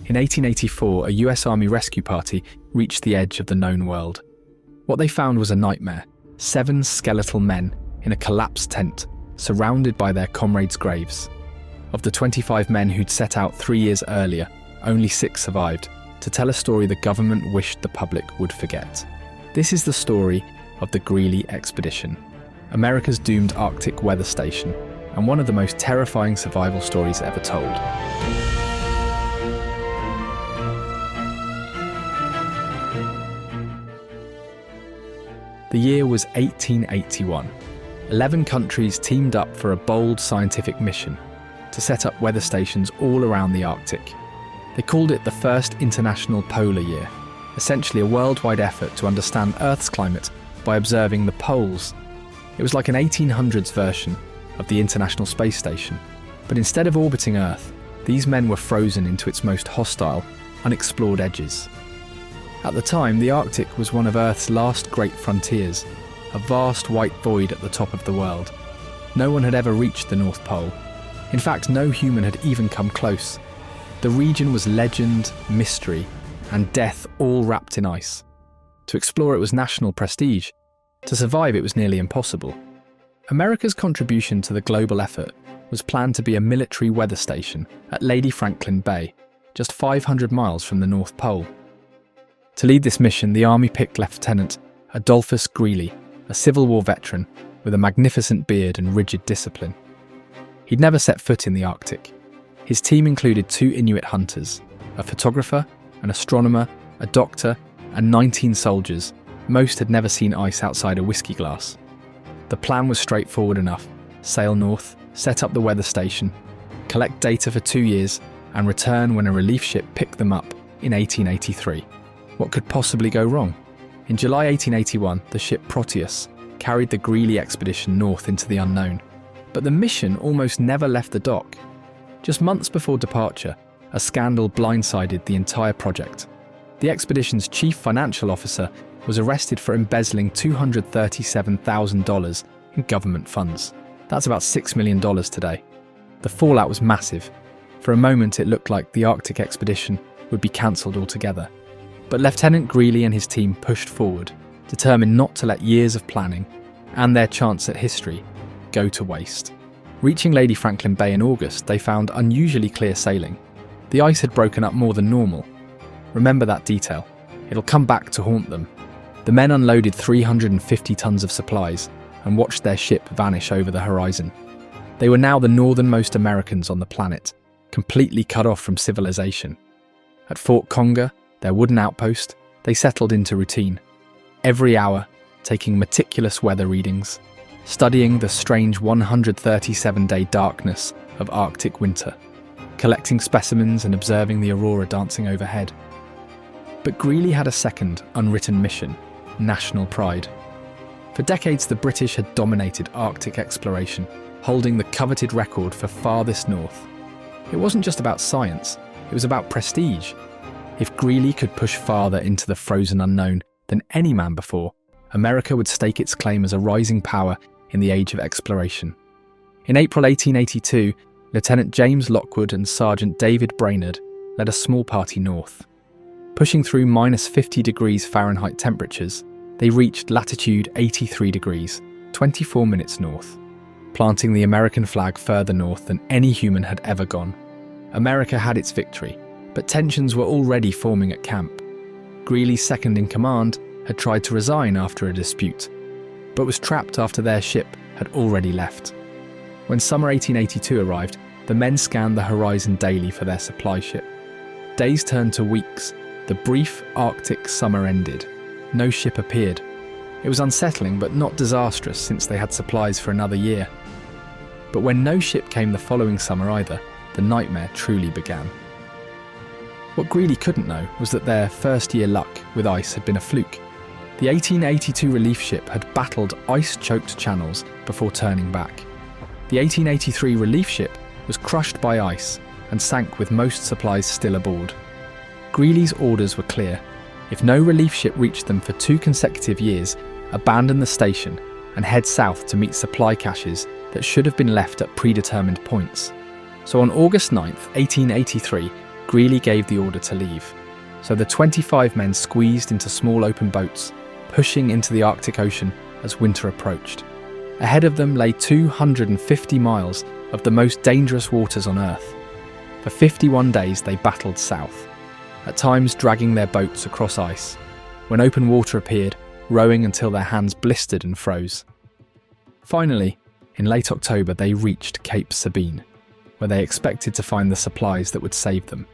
In 1884, a US Army rescue party reached the edge of the known world. What they found was a nightmare: 7 skeletal men in a collapsed tent, surrounded by their comrades' graves. Of the 25 men who'd set out 3 years earlier, only 6 survived, to tell a story the government wished the public would forget. This is the story of the Greely Expedition, America's doomed Arctic weather station, and one of the most terrifying survival stories ever told. The year was 1881. 11 countries teamed up for a bold scientific mission to set up weather stations all around the Arctic. They called it the First International Polar Year, essentially a worldwide effort to understand Earth's climate by observing the poles. It was like an 1800s version of the International Space Station, but instead of orbiting Earth, these men were frozen into its most hostile, unexplored edges. At the time, the Arctic was one of Earth's last great frontiers, a vast white void at the top of the world. No one had ever reached the North Pole. In fact, no human had even come close. The region was legend, mystery, and death all wrapped in ice. To explore it was national prestige. To survive it was nearly impossible. America's contribution to the global effort was planned to be a military weather station at Lady Franklin Bay, just 500 miles from the North Pole. To lead this mission, the Army picked Lieutenant Adolphus Greely, a Civil War veteran with a magnificent beard and rigid discipline. He'd never set foot in the Arctic. His team included 2 Inuit hunters, a photographer, an astronomer, a doctor, and 19 soldiers. Most had never seen ice outside a whiskey glass. The plan was straightforward enough: sail north, set up the weather station, collect data for 2 years, and return when a relief ship picked them up in 1883. What could possibly go wrong? In July 1881, the ship Proteus carried the Greely Expedition north into the unknown. But the mission almost never left the dock. Just months before departure, a scandal blindsided the entire project. The expedition's chief financial officer was arrested for embezzling $237,000 in government funds. That's about $6 million today. The fallout was massive. For a moment, it looked like the Arctic expedition would be cancelled altogether. But Lieutenant Greely and his team pushed forward, determined not to let years of planning and their chance at history go to waste. Reaching Lady Franklin Bay in August, they found unusually clear sailing. The ice had broken up more than normal. Remember that detail. It'll come back to haunt them. The men unloaded 350 tons of supplies and watched their ship vanish over the horizon. They were now the northernmost Americans on the planet, completely cut off from civilization. At Fort Conger, their wooden outpost, they settled into routine. Every hour, taking meticulous weather readings, studying the strange 137-day darkness of Arctic winter, collecting specimens and observing the aurora dancing overhead. But Greely had a second, unwritten mission: national pride. For decades, the British had dominated Arctic exploration, holding the coveted record for farthest north. It wasn't just about science, it was about prestige. If Greely could push farther into the frozen unknown than any man before, America would stake its claim as a rising power in the age of exploration. In April 1882, Lieutenant James Lockwood and Sergeant David Brainerd led a small party north. Pushing through minus 50 degrees Fahrenheit temperatures, they reached latitude 83 degrees, 24 minutes north, planting the American flag further north than any human had ever gone. America had its victory, but tensions were already forming at camp. Greely's second-in-command had tried to resign after a dispute, but was trapped after their ship had already left. When summer 1882 arrived, the men scanned the horizon daily for their supply ship. Days turned to weeks. The brief Arctic summer ended. No ship appeared. It was unsettling, but not disastrous, since they had supplies for another year. But when no ship came the following summer either, the nightmare truly began. What Greely couldn't know was that their first-year luck with ice had been a fluke. The 1882 relief ship had battled ice-choked channels before turning back. The 1883 relief ship was crushed by ice and sank with most supplies still aboard. Greely's orders were clear. If no relief ship reached them for 2 consecutive years, abandon the station and head south to meet supply caches that should have been left at predetermined points. So on August 9th, 1883, Greely gave the order to leave. So the 25 men squeezed into small open boats, pushing into the Arctic Ocean as winter approached. Ahead of them lay 250 miles of the most dangerous waters on Earth. For 51 days they battled south, at times dragging their boats across ice. When open water appeared, rowing until their hands blistered and froze. Finally, in late October they reached Cape Sabine, where they expected to find the supplies that would save them.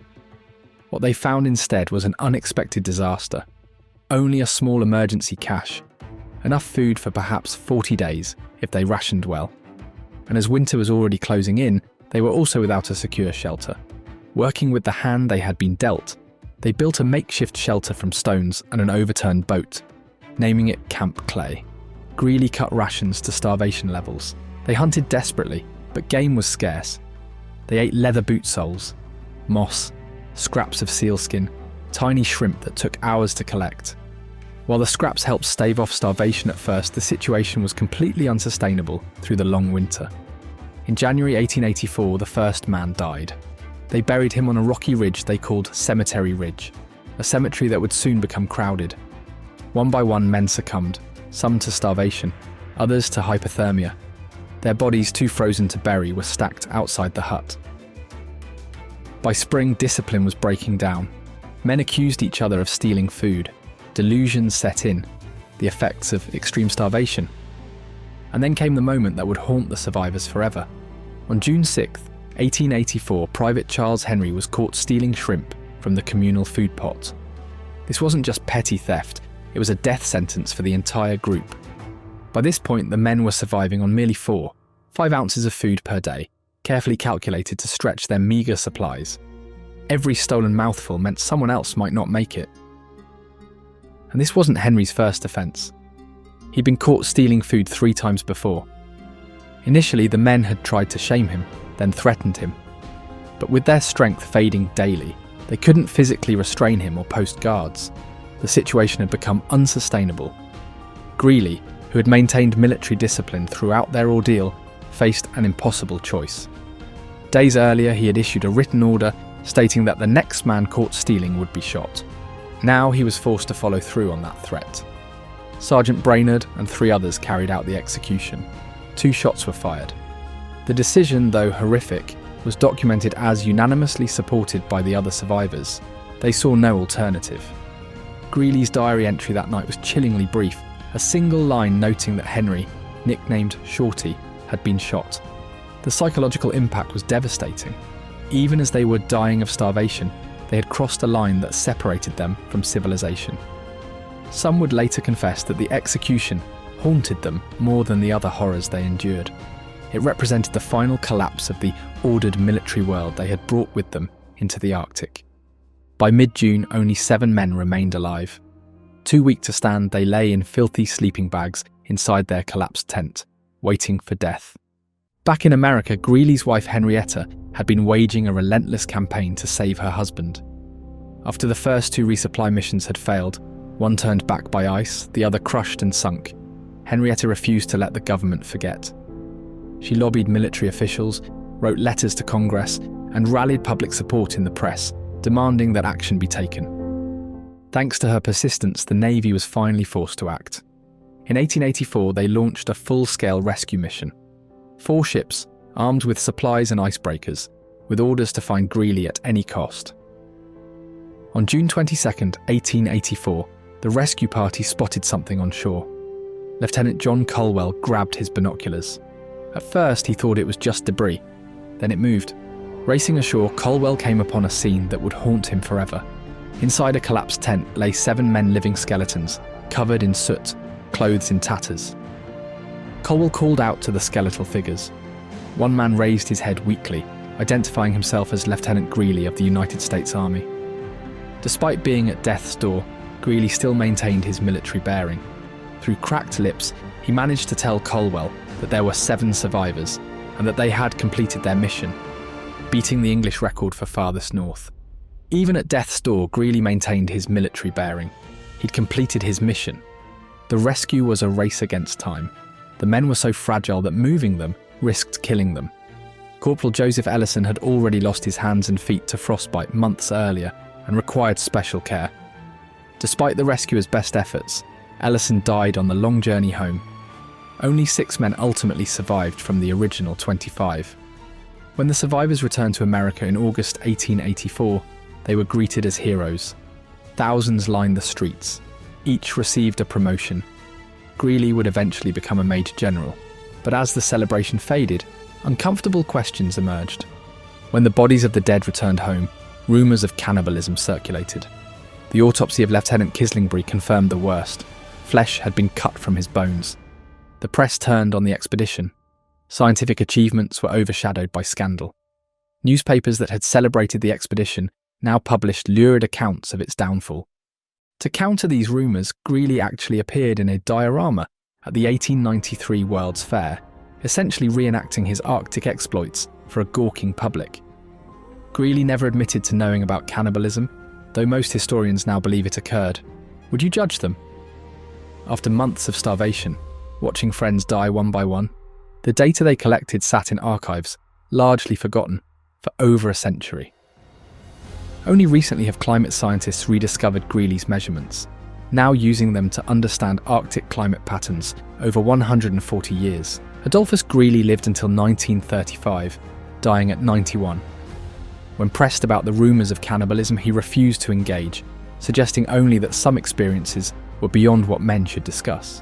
What they found instead was an unexpected disaster. Only a small emergency cache, enough food for perhaps 40 days if they rationed well. And as winter was already closing in, they were also without a secure shelter. Working with the hand they had been dealt, they built a makeshift shelter from stones and an overturned boat, naming it Camp Clay. Greely cut rations to starvation levels. They hunted desperately, but game was scarce. They ate leather boot soles, moss, scraps of sealskin, tiny shrimp that took hours to collect. While the scraps helped stave off starvation at first, the situation was completely unsustainable through the long winter. In January 1884, the first man died. They buried him on a rocky ridge they called Cemetery Ridge, a cemetery that would soon become crowded. One by one, men succumbed, some to starvation, others to hypothermia. Their bodies, too frozen to bury, were stacked outside the hut. By spring, discipline was breaking down. Men accused each other of stealing food. Delusions set in, the effects of extreme starvation. And then came the moment that would haunt the survivors forever. On June 6, 1884, Private Charles Henry was caught stealing shrimp from the communal food pot. This wasn't just petty theft, it was a death sentence for the entire group. By this point, the men were surviving on merely 5 ounces of food per day, carefully calculated to stretch their meagre supplies. Every stolen mouthful meant someone else might not make it. And this wasn't Henry's first offence. He'd been caught stealing food 3 times before. Initially, the men had tried to shame him, then threatened him. But with their strength fading daily, they couldn't physically restrain him or post guards. The situation had become unsustainable. Greely, who had maintained military discipline throughout their ordeal, faced an impossible choice. Days earlier, he had issued a written order stating that the next man caught stealing would be shot. Now he was forced to follow through on that threat. Sergeant Brainerd and 3 others carried out the execution. 2 shots were fired. The decision, though horrific, was documented as unanimously supported by the other survivors. They saw no alternative. Greely's diary entry that night was chillingly brief, a single line noting that Henry, nicknamed Shorty, had been shot. The psychological impact was devastating. Even as they were dying of starvation, they had crossed a line that separated them from civilization. Some would later confess that the execution haunted them more than the other horrors they endured. It represented the final collapse of the ordered military world they had brought with them into the Arctic. By mid-June, only 7 men remained alive. Too weak to stand, they lay in filthy sleeping bags inside their collapsed tent, waiting for death. Back in America, Greely's wife Henrietta had been waging a relentless campaign to save her husband. After the first 2 resupply missions had failed, one turned back by ice, the other crushed and sunk, Henrietta refused to let the government forget. She lobbied military officials, wrote letters to Congress, and rallied public support in the press, demanding that action be taken. Thanks to her persistence, the Navy was finally forced to act. In 1884, they launched a full-scale rescue mission. 4 ships, armed with supplies and icebreakers, with orders to find Greely at any cost. On June 22, 1884, the rescue party spotted something on shore. Lieutenant John Colwell grabbed his binoculars. At first, he thought it was just debris. Then it moved. Racing ashore, Colwell came upon a scene that would haunt him forever. Inside a collapsed tent lay 7 men living skeletons, covered in soot, clothes in tatters. Colwell called out to the skeletal figures. One man raised his head weakly, identifying himself as Lieutenant Greely of the United States Army. Despite being at death's door, Greely still maintained his military bearing. Through cracked lips, he managed to tell Colwell that there were 7 survivors and that they had completed their mission, beating the English record for farthest north. Even at death's door, Greely maintained his military bearing. He'd completed his mission. The rescue was a race against time. The men were so fragile that moving them risked killing them. Corporal Joseph Ellison had already lost his hands and feet to frostbite months earlier and required special care. Despite the rescuers' best efforts, Ellison died on the long journey home. Only 6 men ultimately survived from the original 25. When the survivors returned to America in August 1884, they were greeted as heroes. Thousands lined the streets. Each received a promotion. Greely would eventually become a major general, but as the celebration faded, uncomfortable questions emerged. When the bodies of the dead returned home, rumours of cannibalism circulated. The autopsy of Lieutenant Kislingbury confirmed the worst. Flesh had been cut from his bones. The press turned on the expedition. Scientific achievements were overshadowed by scandal. Newspapers that had celebrated the expedition now published lurid accounts of its downfall. To counter these rumours, Greely actually appeared in a diorama at the 1893 World's Fair, essentially reenacting his Arctic exploits for a gawking public. Greely never admitted to knowing about cannibalism, though most historians now believe it occurred. Would you judge them? After months of starvation, watching friends die one by one, the data they collected sat in archives, largely forgotten, for over a century. Only recently have climate scientists rediscovered Greely's measurements, now using them to understand Arctic climate patterns over 140 years. Adolphus Greely lived until 1935, dying at 91. When pressed about the rumours of cannibalism, he refused to engage, suggesting only that some experiences were beyond what men should discuss.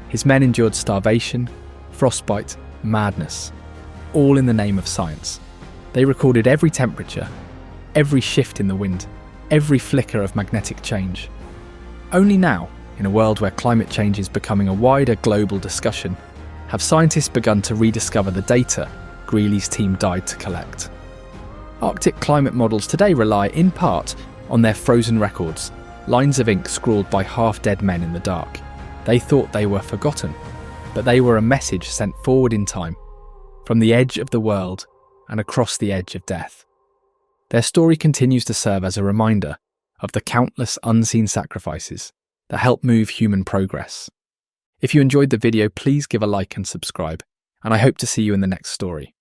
His men endured starvation, frostbite, madness, all in the name of science. They recorded every temperature, every shift in the wind, every flicker of magnetic change. Only now, in a world where climate change is becoming a wider global discussion, have scientists begun to rediscover the data Greely's team died to collect. Arctic climate models today rely, in part, on their frozen records, lines of ink scrawled by half-dead men in the dark. They thought they were forgotten, but they were a message sent forward in time, from the edge of the world and across the edge of death. Their story continues to serve as a reminder of the countless unseen sacrifices that help move human progress. If you enjoyed the video, please give a like and subscribe, and I hope to see you in the next story.